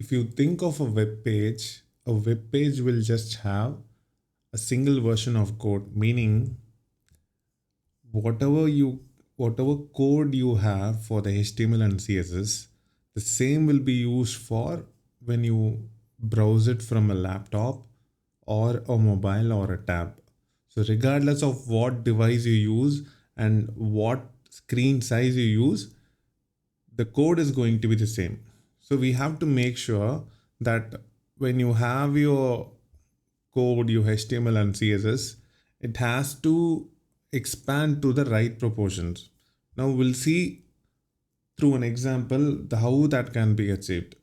if you think of a web page will just have a single version of code, meaning whatever you whatever code you have for the HTML and CSS, the same will be used for when you browse it from a laptop or a mobile or a tab. So regardless of what device you use and what screen size you use, the code is going to be the same. So we have to make sure that when you have your code, your HTML and CSS, it has to expand to the right proportions. Now we'll see through an example how that can be achieved.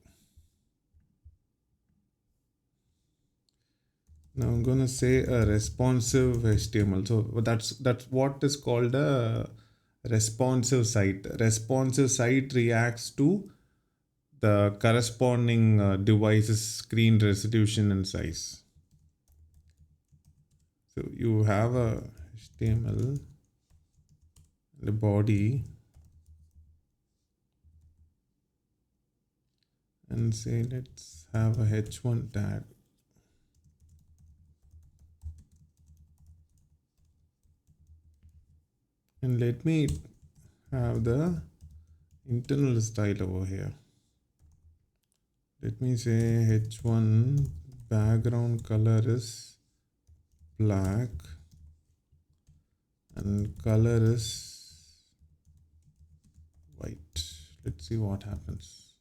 Now I'm gonna say a responsive HTML. So that's what is called a responsive site. Responsive site reacts to the corresponding device's screen resolution and size. So you have a HTML, the body, and say let's have a h1 tag. And let me have the internal style over here. Let me say h1 background color is black and color is white. Let's see what happens.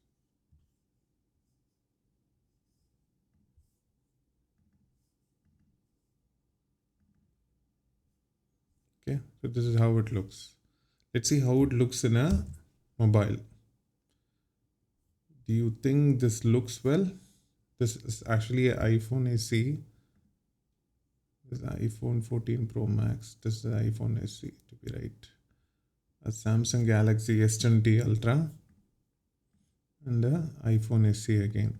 Okay, so this is how it looks. Let's see how it looks in a mobile. Do you think this looks well? This is actually an iPhone SE. This is iPhone 14 Pro Max. This is iPhone SE to be right. A Samsung Galaxy S20 Ultra and the iPhone SE again.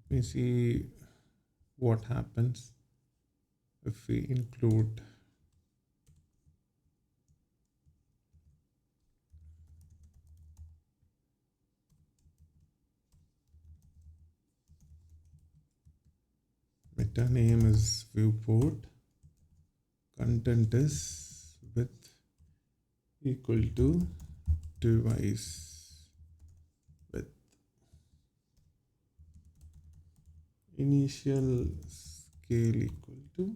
Let me see what happens if we include meta name is viewport, content is width equal to device width, initial scale equal to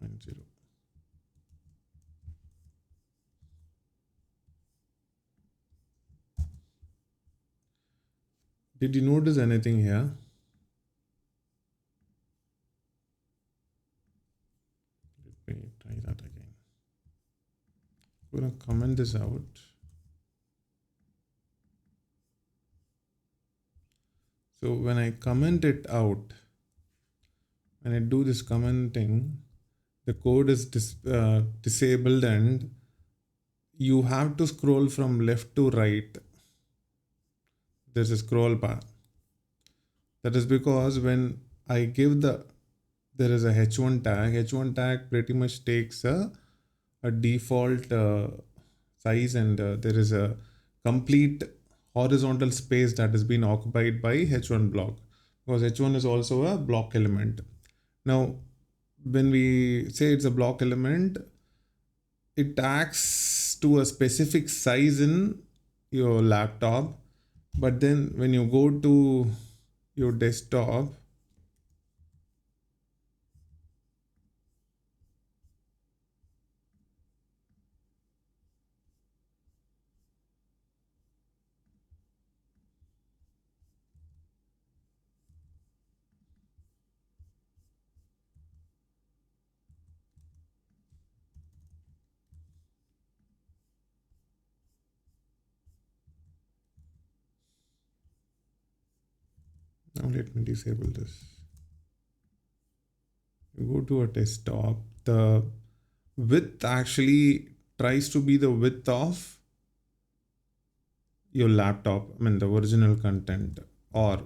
0.0. Did you notice anything here? Let me try that again. I'm going to comment this out. So when I comment it out, when I do this commenting, the code is disabled and you have to scroll from left to right. There's a scroll bar. That is because when I give there is a h1 tag. H1 tag pretty much takes a default size and there is a complete horizontal space that has been occupied by h1 block, because h1 is also a block element. Now, when we say it's a block element, it acts to a specific size in your laptop, but then when you go to your desktop, now let me disable this. You go to a desktop, the width actually tries to be the width of your laptop. I mean the original content, or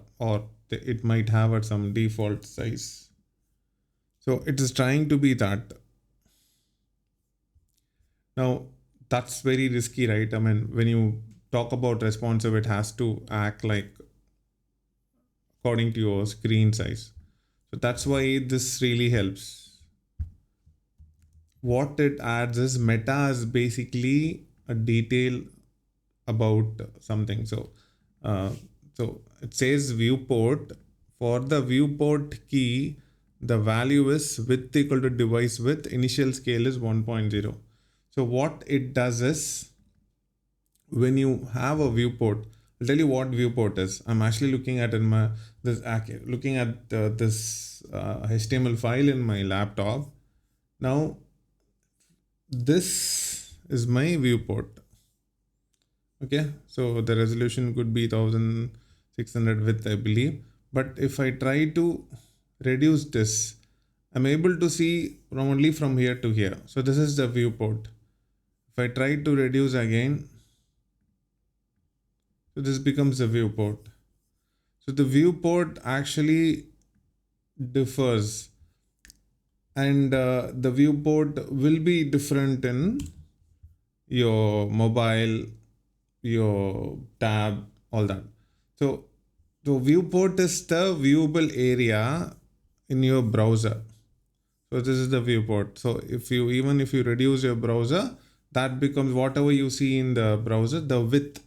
it might have at some default size. So it is trying to be that. Now that's very risky, right? I mean, when you talk about responsive, it has to act like according to your screen size. So that's why this really helps. What it adds is meta is basically a detail about something. Uh, so it says viewport. For the viewport key, the value is width equal to device width. Initial scale is 1.0. So what it does is, when you have a viewport, I'll tell you what viewport is. I'm actually looking at in my looking at this HTML file in my laptop. Now this is my viewport. Okay, so the resolution could be 1600 width, I believe. But if I try to reduce this, I'm able to see only from here to here. So this is the viewport. If I try to reduce again, so this becomes the viewport. So the viewport actually differs, and the viewport will be different in your mobile, your tab, all that. So viewport is the viewable area in your browser. So this is the viewport. So if you reduce your browser, that becomes whatever you see in the browser, the width.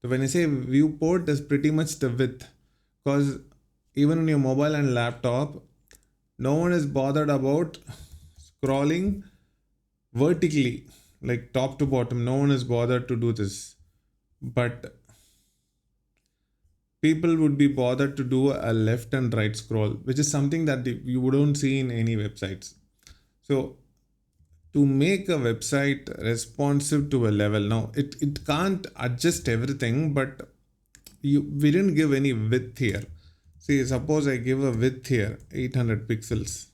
So when I say viewport, is pretty much the width, because even in your mobile and laptop, no one is bothered about scrolling vertically, like top to bottom. No one is bothered to do this, but people would be bothered to do a left and right scroll, which is something that you wouldn't see in any websites. So to make a website responsive to a level, now it can't adjust everything, but we didn't give any width here. See, suppose I give a width here 800 pixels.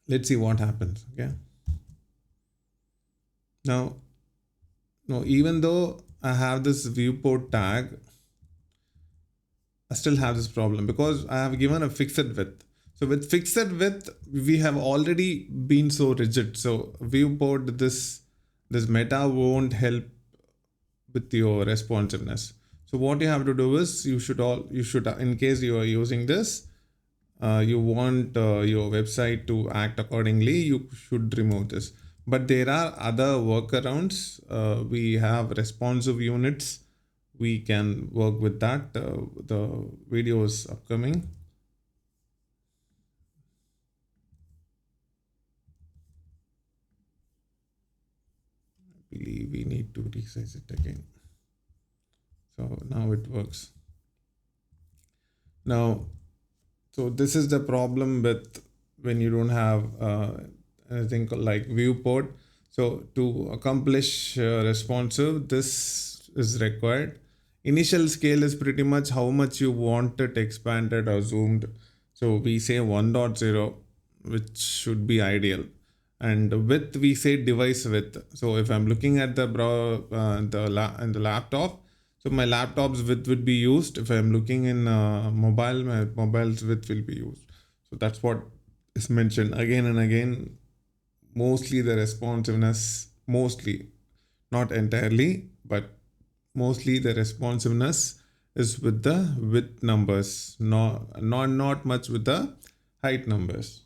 Let's see what happens. Okay, now even though I have this viewport tag, I still have this problem because I have given a fixed width. So with fixed width, we have already been so rigid. So viewport, this meta won't help with your responsiveness. So what you have to do is you should in case you are using this, you want your website to act accordingly, you should remove this. But there are other workarounds. We have responsive units. We can work with that. The video is upcoming. I believe we need to resize it again. So now it works. Now, so this is the problem with when you don't have anything like viewport. So to accomplish responsive, this is required. Initial scale is pretty much how much you want it expanded or zoomed. So we say 1.0, which should be ideal. And width, we say device width. So if I'm looking at the laptop, so my laptop's width would be used. If I'm looking in mobile, my mobile's width will be used. So that's what is mentioned again and again. Mostly the responsiveness, not entirely, but mostly the responsiveness is with the width numbers, not much with the height numbers.